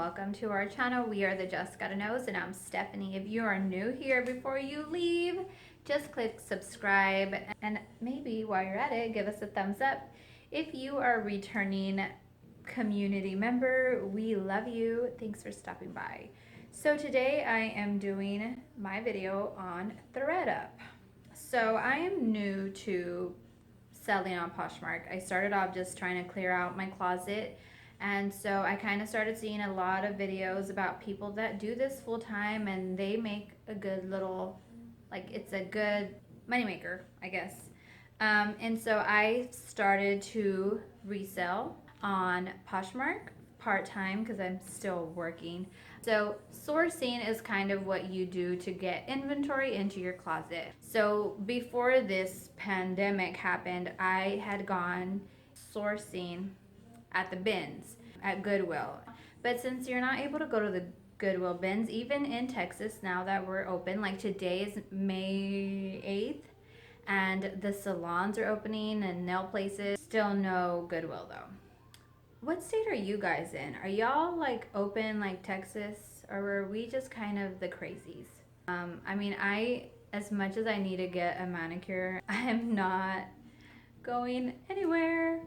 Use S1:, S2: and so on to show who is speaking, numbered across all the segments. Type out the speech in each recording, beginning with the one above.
S1: welcome to our channel. We are the Just Gotta Knows and I'm Stephanie. If you are new here, before you leave, just click subscribe and maybe while you're at it, give us a thumbs up. If you are a returning community member, we love you. Thanks for stopping by. So today I am doing my video on Thredup. So I am new to selling on Poshmark. I started off just trying to clear out my closet, and so I kind of started seeing a lot of videos about people that do this full time, and they make a good little, like, it's a good moneymaker, I guess. And so I started to resell on Poshmark part-time because I'm still working. So sourcing is kind of what you do to get inventory into your closet. So before this pandemic happened, I had gone sourcing at the bins at Goodwill. But since you're not able to go to the Goodwill bins, even in Texas now that we're open, like today is May 8th, and the salons are opening and nail places, still no Goodwill though. What state are you guys in? Are y'all like open like Texas, or are we just kind of the crazies? I mean, as much as I need to get a manicure, I am not going anywhere.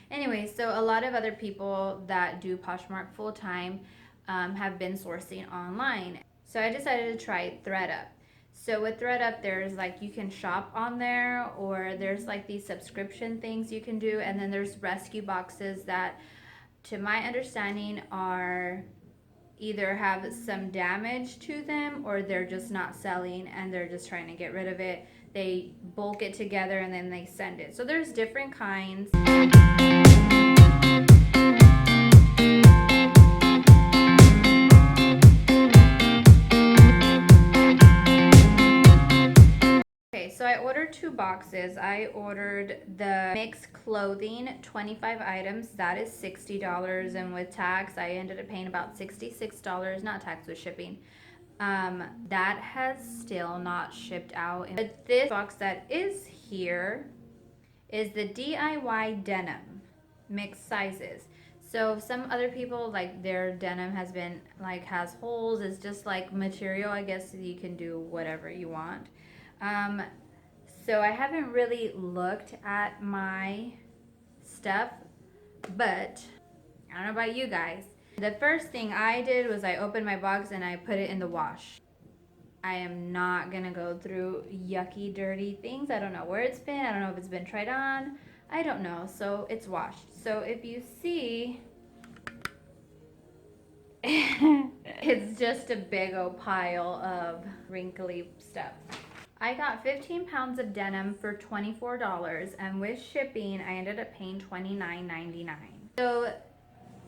S1: Anyway, so a lot of other people that do Poshmark full time have been sourcing online. So I decided to try Thredup. So with Thredup, there's like, you can shop on there, or there's like these subscription things you can do, and then there's rescue boxes that, to my understanding, are either have some damage to them or they're just not selling and they're just trying to get rid of it. They bulk it together and then they send it. So there's different kinds. So I ordered 2 boxes. I ordered the mixed clothing, 25 items. That is $60, and with tax, I ended up paying about $66, not tax with shipping. That has still not shipped out. But this box that is here is the DIY denim, mixed sizes. So some other people, like, their denim has been like, has holes. It's just like material, I guess you can do whatever you want. So I haven't really looked at my stuff, but I don't know about you guys. The first thing I did was I opened my box and I put it in the wash. I am not gonna go through yucky, dirty things. I don't know where it's been. I don't know if it's been tried on. I don't know. So it's washed. So if you see, it's just a big old pile of wrinkly stuff. I got 15 pounds of denim for $24, and with shipping, I ended up paying $29.99. So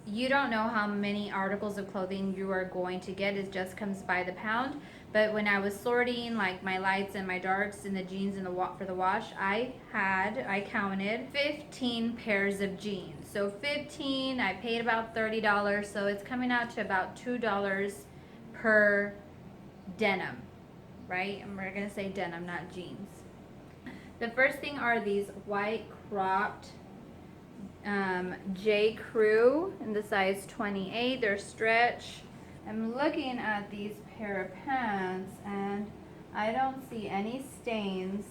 S1: you don't know how many articles of clothing you are going to get. It just comes by the pound. But when I was sorting like my lights and my darks and the jeans and for the wash, I counted 15 pairs of jeans. So 15, I paid about $30, so it's coming out to about $2 per denim. Right? And we're gonna say denim, not jeans. The first thing are these white cropped J. Crew in the size 28. They're stretch. I'm looking at these pair of pants and I don't see any stains.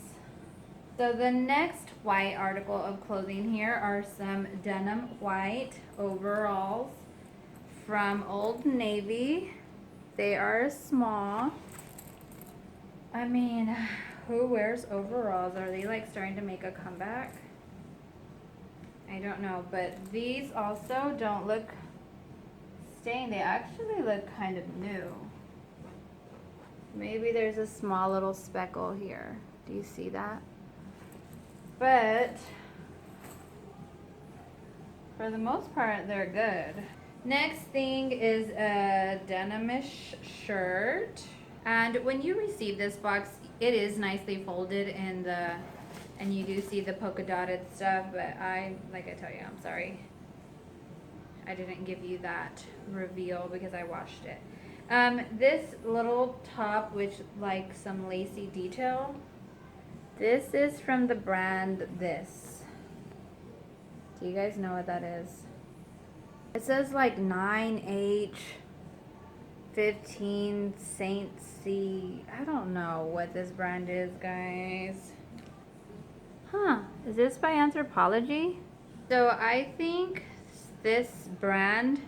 S1: So the next white article of clothing here are some denim white overalls from Old Navy. They are small. I mean, who wears overalls? Are they like starting to make a comeback? I don't know, but these also don't look stained. They actually look kind of new. Maybe there's a small little speckle here. Do you see that? But for the most part, they're good. Next thing is a denimish shirt. And when you receive this box, it is nicely folded in and you do see the polka dotted stuff, but like I tell you, I'm sorry. I didn't give you that reveal because I washed it. This little top, which like some lacy detail, this is from the brand This. Do you guys know what that is? It says like 9H 15 Saint C. I don't know what this brand is, guys. Huh, is this by Anthropologie? So I think this brand,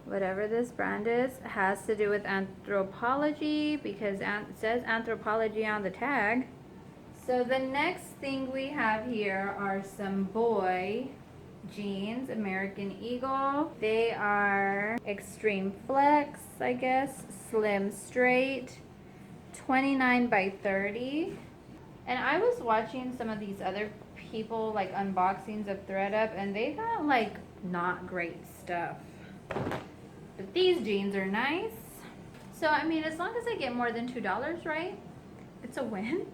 S1: whatever this brand is, has to do with Anthropologie because it says Anthropologie on the tag. So the next thing we have here are some boy jeans, American Eagle. They are extreme flex, I guess, slim straight, 29 by 30. And I was watching some of these other people like unboxings of Thredup, and they got like not great stuff. But these jeans are nice. So I mean, as long as I get more than $2, right? It's a win.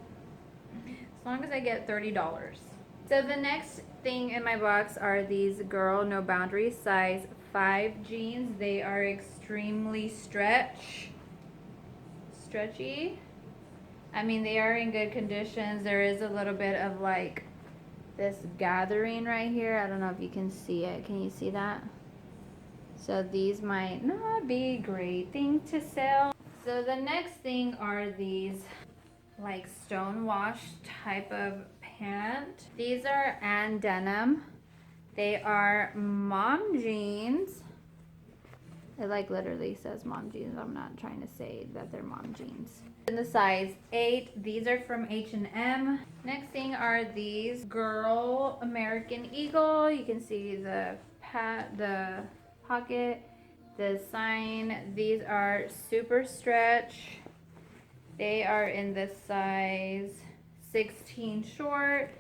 S1: As long as I get $30. So the next thing in my box are these Girl No Boundaries size 5 jeans. They are extremely stretchy. I mean, they are in good conditions. There is a little bit of like this gathering right here. I don't know if you can see it. Can you see that? So these might not be great things to sell. So the next thing are these like stonewash type of pant. These are Denim. They are mom jeans. It like literally says mom jeans. I'm not trying to say that they're mom jeans. In the size 8. These are from H&M. Next thing are these Girl American Eagle. You can see the pocket, the sign. These are super stretch. They are in the size 16 short.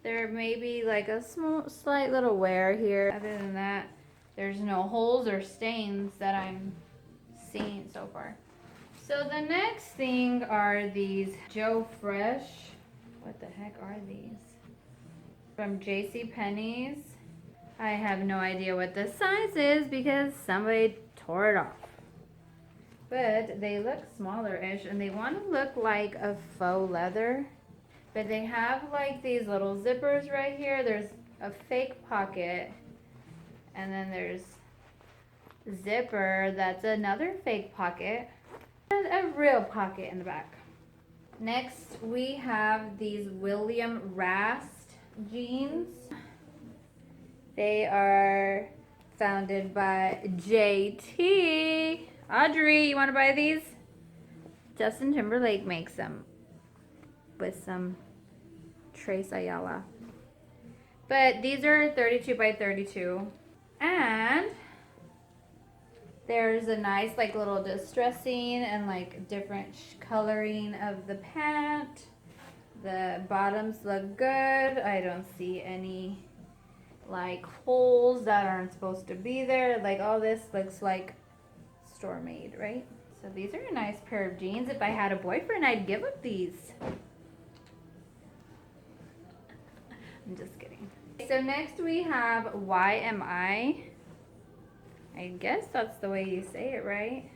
S1: There may be like a slight little wear here. Other than that, there's no holes or stains that I'm seeing so far. So the next thing are these Joe Fresh. What the heck are these? From JCPenney's. I have no idea what the size is because somebody tore it off. But they look smaller-ish and they want to look like a faux leather. But they have like these little zippers right here. There's a fake pocket. And then there's zipper that's another fake pocket. And a real pocket in the back. Next we have these William Rast jeans. They are founded by JT. Audrey, you want to buy these? Justin Timberlake makes them with some Trace Ayala. But these are 32 by 32. And there's a nice like little distressing and like different coloring of the pant. The bottoms look good. I don't see any like holes that aren't supposed to be there. Like all this looks like store made, right? So these are a nice pair of jeans. If I had a boyfriend, I'd give him these. I'm just kidding. So next we have YMI. I guess that's the way you say it, right?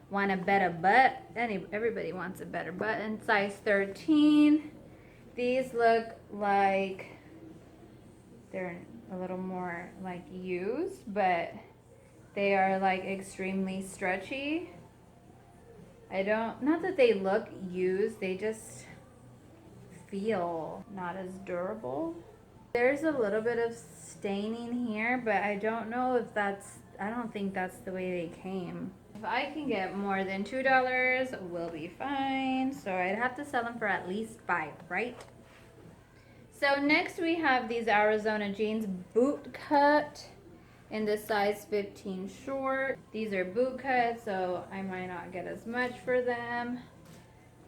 S1: Want a better butt? Everybody wants a better butt. In size 13. These look like they're a little more like used, but they are like extremely stretchy. Not that they look used, they just feel not as durable. There's a little bit of staining here, but I don't know if I don't think that's the way they came. If I can get more than $2, we'll be fine. So I'd have to sell them for at least 5, right? So next we have these Arizona jeans, boot cut in the size 15 short. These are boot cut, so I might not get as much for them.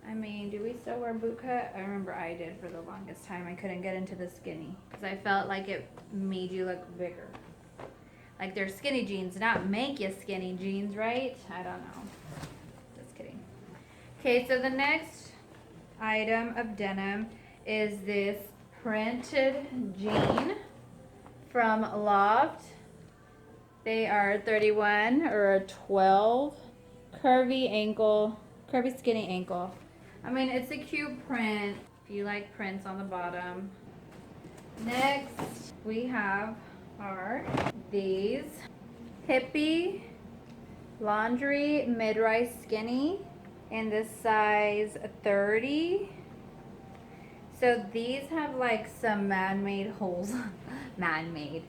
S1: I mean, do we still wear boot cut? I remember I did for the longest time. I couldn't get into the skinny because I felt like it made you look bigger. Like they're skinny jeans, not make you skinny jeans, right? I don't know. Just kidding. Okay, so the next item of denim is this printed jean from Loft. They are 31 or a 12. Curvy skinny ankle. I mean, it's a cute print if you like prints on the bottom. Next, we have are these hippie laundry mid-rise skinny in this size 30. So these have like some man-made holes. Man-made.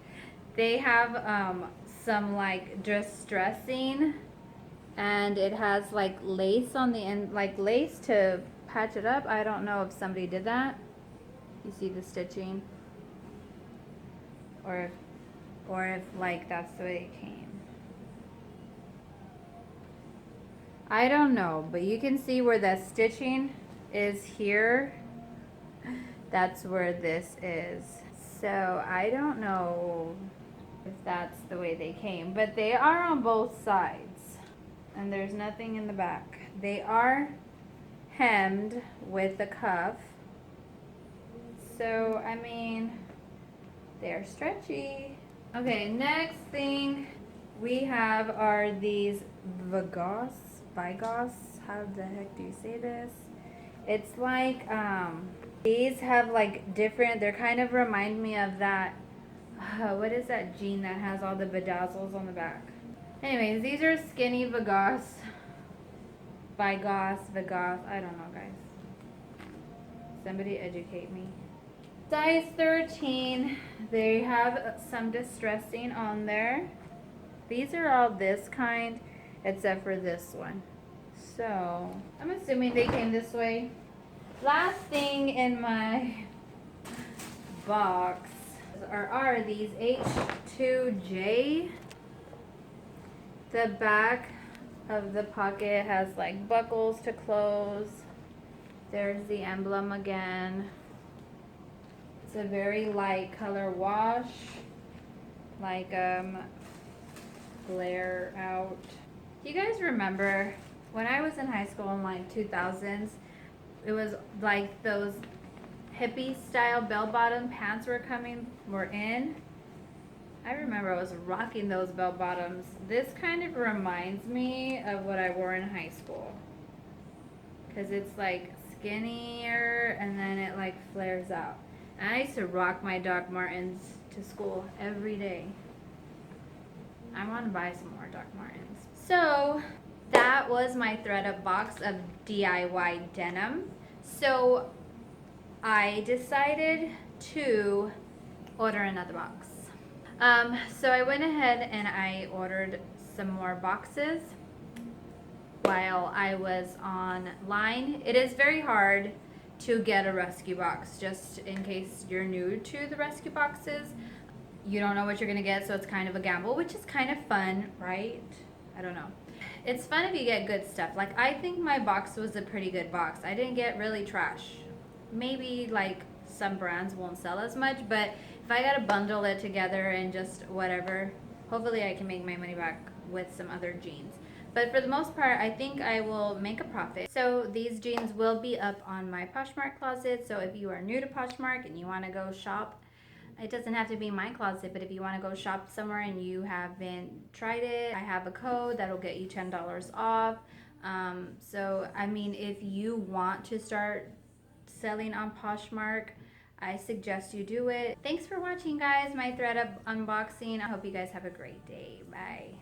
S1: They have some like distressing, and it has like lace on the end, like lace to patch it up. I don't know if somebody did that. You see the stitching, or if like that's the way it came. I don't know, but you can see where the stitching is here. That's where this is. So I don't know if that's the way they came, but they are on both sides, and there's nothing in the back. They are hemmed with the cuff, so I mean, they're stretchy. Okay, next thing we have are these Vigos, how the heck do you say this? It's like, these have like different, they're kind of remind me of that, what is that jean that has all the bedazzles on the back? Anyways, these are skinny Vigos, I don't know, guys. Somebody educate me. Size 13, they have some distressing on there. These are all this kind, except for this one. So, I'm assuming they came this way. Last thing in my box are these H2J. The back of the pocket has like buckles to close. There's the emblem again. It's a very light color wash, like glare out. Do you guys remember when I was in high school in like 2000s? It was like those hippie style bell-bottom pants were in. I remember I was rocking those bell bottoms. This kind of reminds me of what I wore in high school, because it's like skinnier and then it like flares out. And I used to rock my Doc Martens to school every day. I want to buy some more Doc Martens. So that was my Thredup box of DIY denim. So I decided to order another box. So I went ahead and I ordered some more boxes while I was online. It is very hard to get a rescue box, just in case you're new to the rescue boxes. You don't know what you're gonna get, so it's kind of a gamble, which is kind of fun, right? I don't know. It's fun if you get good stuff. Like, I think my box was a pretty good box. I didn't get really trash. Maybe like some brands won't sell as much, but if I gotta bundle it together and just whatever, hopefully I can make my money back with some other jeans. But for the most part, I think I will make a profit. So these jeans will be up on my Poshmark closet. So if you are new to Poshmark and you wanna go shop, it doesn't have to be my closet, but if you wanna go shop somewhere and you haven't tried it, I have a code that'll get you $10 off. So, I mean, if you want to start selling on Poshmark, I suggest you do it. Thanks for watching, guys, my Thredup unboxing. I hope you guys have a great day. Bye.